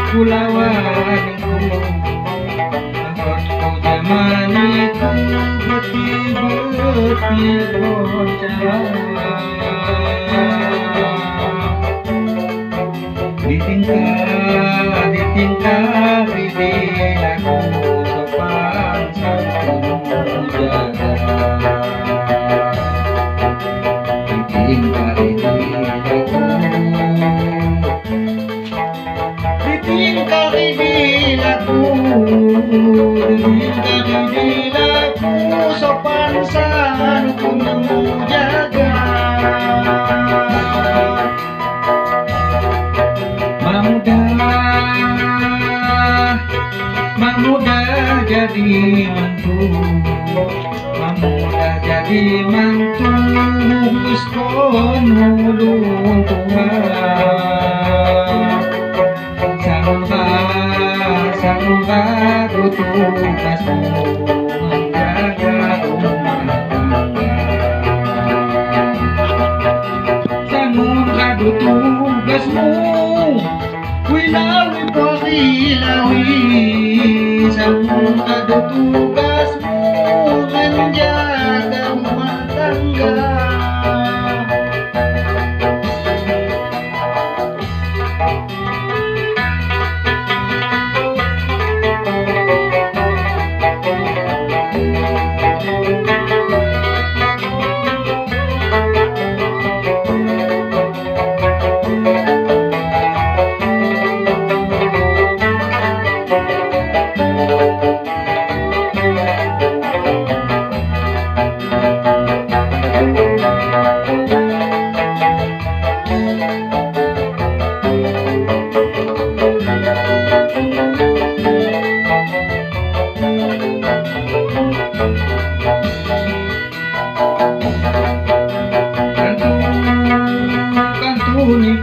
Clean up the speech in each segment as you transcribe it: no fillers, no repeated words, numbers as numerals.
Kulawanku tempat kau zamaniku beti-beti bocah ditingkah bidilaku sopan santun jaga ditingkah bidilaku didilaku sopan santun jaga Mamudah jadi mantu Mamudah jadi mantu Muskon hulung tua Sangga tugasmu menjaga rumah tangga Sangga tugasmu wilawi porilawi Sangga tugasmu menjaga rumah tangga Kantuni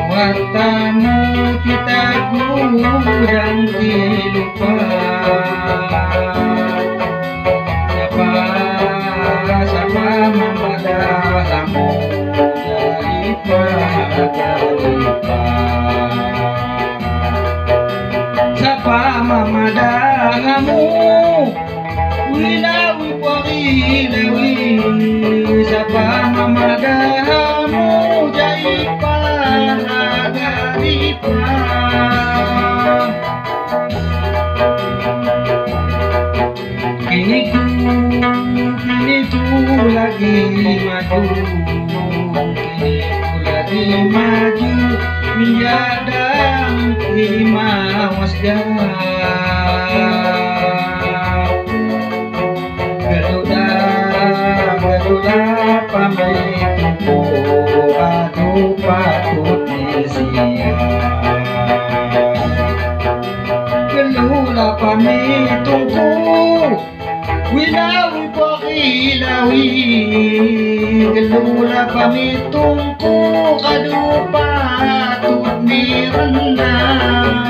kuatamu kita gudang dilupa Sapa memadahamu jaripa Sapa memadahamu wilawi porilawi Sapa memadahamu jaipa garipa Kini tu lagi maju Kini tu lagi maju menjadang imawas Garuda pamituku aduh patut disiap Gelula pamituku wilawi porilawi Gelula pamitungku aduh patut direndam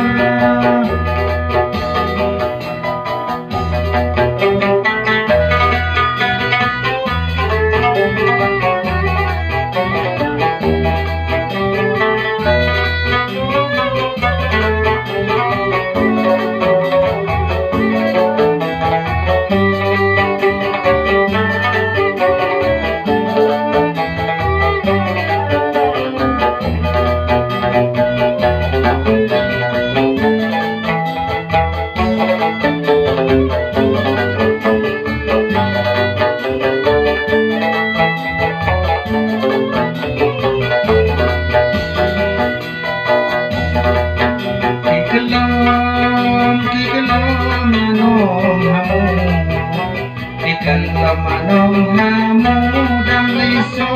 manong hamudang liso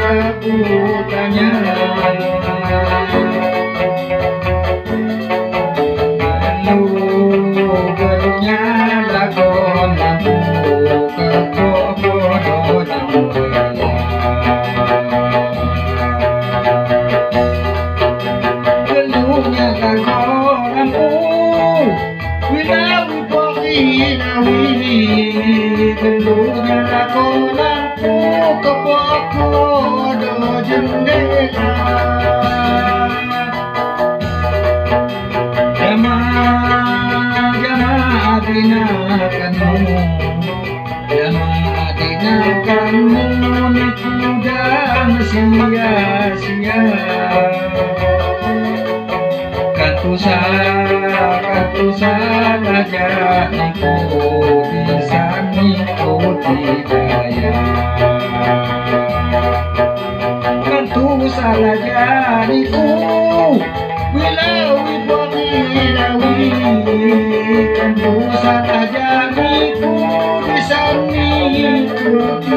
kabutanya galunya lagon lampu kepodo galunya lagon lampu wilawi pokinawi galunya lagon lampu kepodo jendela adinakanmu nikudang sia-sia katusan aja niku bisa ngikuti daya katusan aja niku wilawi pokinawi katusan aja niku bisa ngikuti